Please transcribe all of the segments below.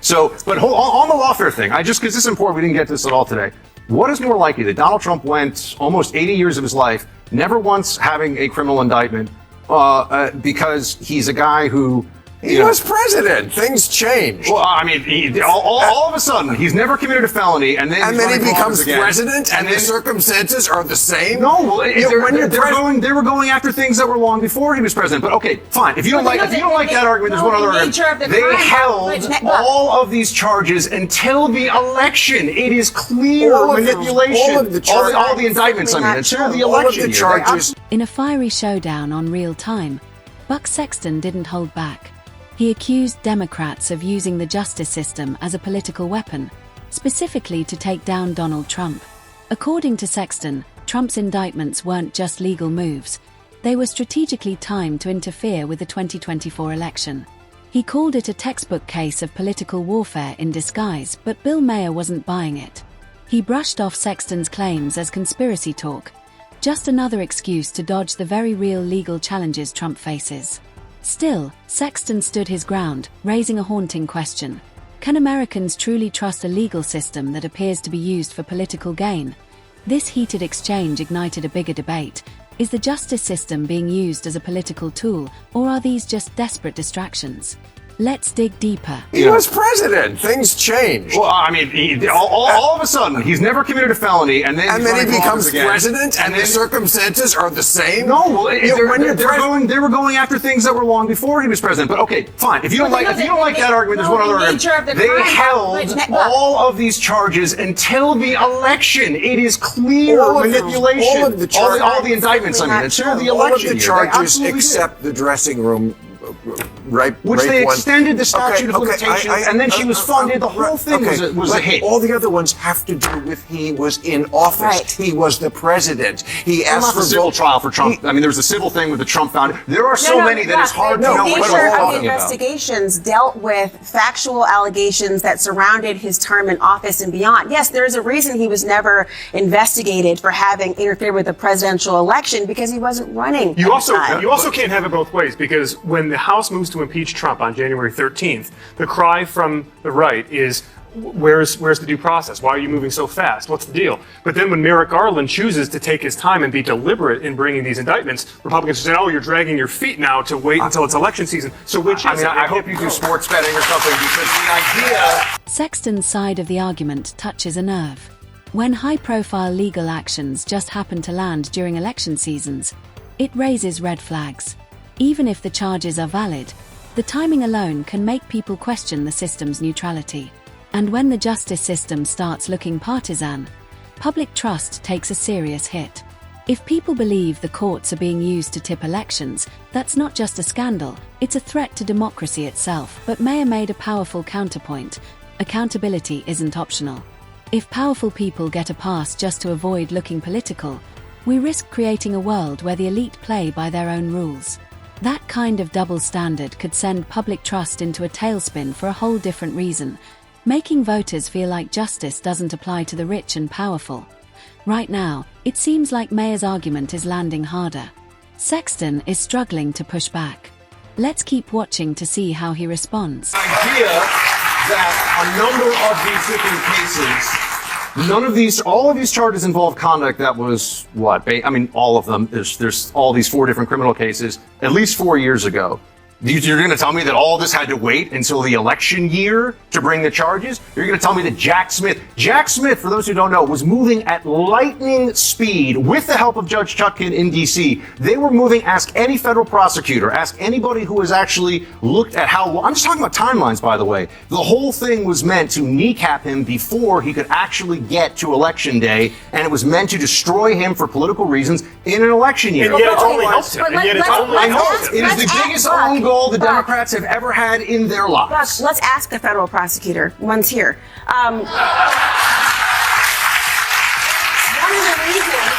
So, but on the lawfare thing, because this is important, we didn't get to this at all today. What is more likely, that Donald Trump went almost 80 years of his life never once having a criminal indictment because he's a guy who... He was president. Things changed. Well, I mean, all of a sudden, he's never committed a felony, and then he becomes president, and the circumstances are the same. No, well, they were going after things that were long before he was president. But okay, fine. If you don't like that argument, there's one other argument. They held all of these charges until the election. It is clear manipulation. All the indictments. I mean, until the election. Charges. In a fiery showdown on Real Time, Buck Sexton didn't hold back. He accused Democrats of using the justice system as a political weapon, specifically to take down Donald Trump. According to Sexton, Trump's indictments weren't just legal moves. They were strategically timed to interfere with the 2024 election. He called it a textbook case of political warfare in disguise, but Bill Maher wasn't buying it. He brushed off Sexton's claims as conspiracy talk, just another excuse to dodge the very real legal challenges Trump faces. Still, Sexton stood his ground, raising a haunting question. Can Americans truly trust a legal system that appears to be used for political gain? This heated exchange ignited a bigger debate. Is the justice system being used as a political tool, or are these just desperate distractions? Let's dig deeper. He was president. Things changed. Well, I mean, all of a sudden, he's never committed a felony, and then he becomes president, and the circumstances are the same. No, well, they were going after things that were long before he was president. But okay, fine. If you don't like that argument, there's one other argument. They held all of these charges until the election. It is clear manipulation. All the indictments. I mean, until the election. All of the charges except the dressing room. Which they extended the statute of limitations, and then she was funded. The whole thing was a hit. All the other ones have to do with he was in office. Right. He was the president. He asked for a civil trial for Trump. I mean, there was a civil thing with the Trump Foundation. There are so many that it's hard to know what we're talking about. The investigations dealt with factual allegations that surrounded his term in office and beyond. Yes, there is a reason he was never investigated for having interfered with the presidential election, because he wasn't running. You also can't have it both ways, because when the House moves to impeach Trump on January 13th, the cry from the right is, where's the due process? Why are you moving so fast? What's the deal? But then when Merrick Garland chooses to take his time and be deliberate in bringing these indictments, Republicans say, oh, you're dragging your feet now to wait until it's election season. So which is it? I hope you do sports betting or something, because the idea... Sexton's side of the argument touches a nerve. When high-profile legal actions just happen to land during election seasons, it raises red flags. Even if the charges are valid, the timing alone can make people question the system's neutrality. And when the justice system starts looking partisan, public trust takes a serious hit. If people believe the courts are being used to tip elections, that's not just a scandal, it's a threat to democracy itself. But Maher made a powerful counterpoint: accountability isn't optional. If powerful people get a pass just to avoid looking political, we risk creating a world where the elite play by their own rules. That kind of double standard could send public trust into a tailspin for a whole different reason, making voters feel like justice doesn't apply to the rich and powerful. Right now, it seems like Maher's argument is landing harder. Sexton is struggling to push back. Let's keep watching to see how he responds. The idea that a number of these different cases, all of these charges involve conduct that was all of them. There's all these 4 different criminal cases, at least 4 years ago. You're going to tell me that all this had to wait until the election year to bring the charges? You're going to tell me that Jack Smith, for those who don't know, was moving at lightning speed with the help of Judge Chutkan in D.C. They were moving, ask any federal prosecutor, ask anybody who has actually looked at how, I'm just talking about timelines, by the way. The whole thing was meant to kneecap him before he could actually get to election day, and it was meant to destroy him for political reasons in an election year. And yet it's only helped him. It is the biggest own goal the Democrats have ever had in their lives. Let's ask the federal prosecutor. One's here. One of the reasons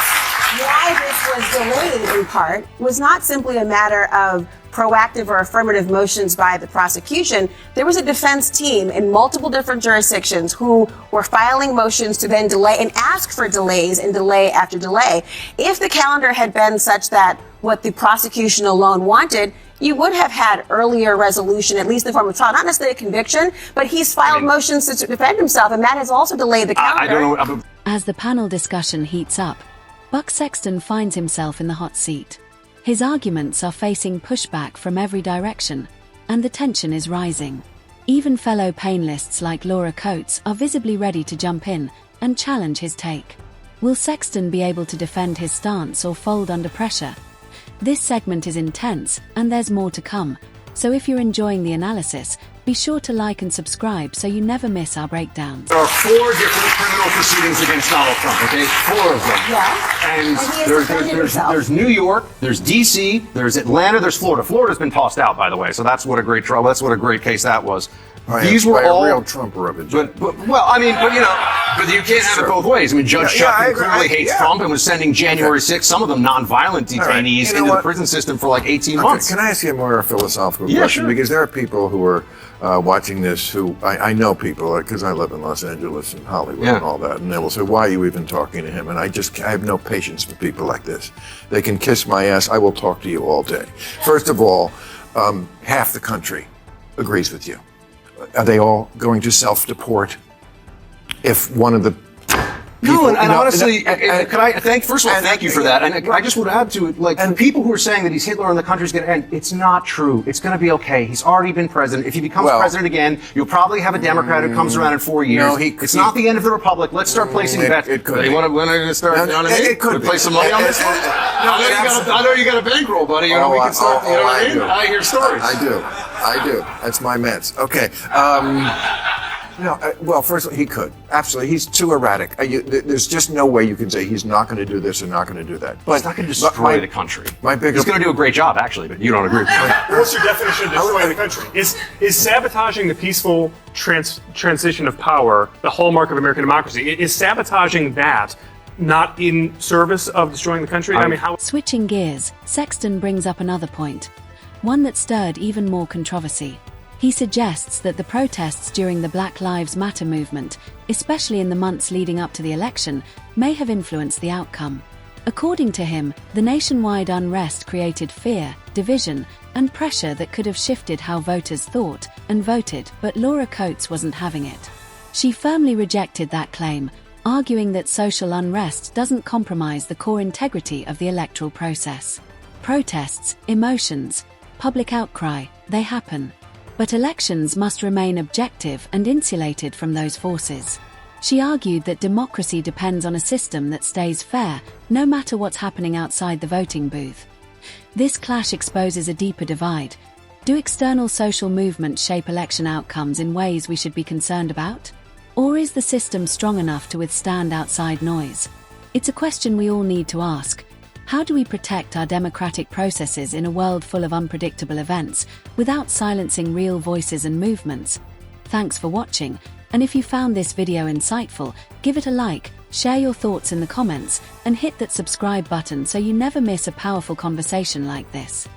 why this was delayed, in part, was not simply a matter of proactive or affirmative motions by the prosecution. There was a defense team in multiple different jurisdictions who were filing motions to then delay and ask for delays and delay after delay. If the calendar had been such that what the prosecution alone wanted, you would have had earlier resolution, at least in the form of trial, not necessarily a conviction, but he's filed motions to defend himself, and that has also delayed the calendar. I don't know. As the panel discussion heats up, Buck Sexton finds himself in the hot seat. His arguments are facing pushback from every direction, and the tension is rising. Even fellow painelists like Laura Coates are visibly ready to jump in and challenge his take. Will Sexton be able to defend his stance or fold under pressure? This segment is intense, and there's more to come, so if you're enjoying the analysis, be sure to like and subscribe so you never miss our breakdowns. There are 4 different criminal proceedings against Donald Trump, okay? 4 of them. Yeah. And he has defended himself. there's New York, there's D.C., there's Atlanta, there's Florida. Florida's been tossed out, by the way, so that's what a great trial, that's what a great case that was. These were all a real Trump rubber. But you can't have it both ways. I mean, Judge Chutkan clearly hates Trump and was sending January 6th, some of them non-violent detainees into the prison system for like 18 months. Can I ask you a more philosophical Yeah, question? sure. Because there are people who are watching this who, I know people, because I live in Los Angeles and Hollywood and all that, and they will say, why are you even talking to him? And I have no patience for people like this. They can kiss my ass, I will talk to you all day. First of all, half the country agrees with you. Are they all going to self-deport if one of the No, and honestly, could I first of all, thank you for that. And I just would add to it, like, the people who are saying that he's Hitler and the country's going to end, it's not true. It's going to be okay. He's already been president. If he becomes president again, you'll probably have a Democrat who comes around in 4 years. No, it's not the end of the republic. Let's start placing bets. It could. When are you going to start? You know what I mean? It could place some money on this one? I know you got a bankroll, buddy. You know, we can start. You know what I mean? I hear stories. I do. That's my Mets. Okay. Well, first of all, he could. Absolutely. He's too erratic. There's just no way you can say he's not going to do this or not going to do that. But he's not going to destroy the country. He's going to do a great job, actually, but you don't agree with that. What's your definition of destroying the country? Is sabotaging the peaceful transition of power the hallmark of American democracy? Is sabotaging that not in service of destroying the country? I mean, how? Switching gears, Sexton brings up another point, one that stirred even more controversy. He suggests that the protests during the Black Lives Matter movement, especially in the months leading up to the election, may have influenced the outcome. According to him, the nationwide unrest created fear, division, and pressure that could have shifted how voters thought and voted, but Laura Coates wasn't having it. She firmly rejected that claim, arguing that social unrest doesn't compromise the core integrity of the electoral process. Protests, emotions, public outcry, they happen. But elections must remain objective and insulated from those forces. She argued that democracy depends on a system that stays fair, no matter what's happening outside the voting booth. This clash exposes a deeper divide. Do external social movements shape election outcomes in ways we should be concerned about? Or is the system strong enough to withstand outside noise? It's a question we all need to ask. How do we protect our democratic processes in a world full of unpredictable events without silencing real voices and movements? Thanks for watching, and if you found this video insightful, give it a like, share your thoughts in the comments, and hit that subscribe button so you never miss a powerful conversation like this.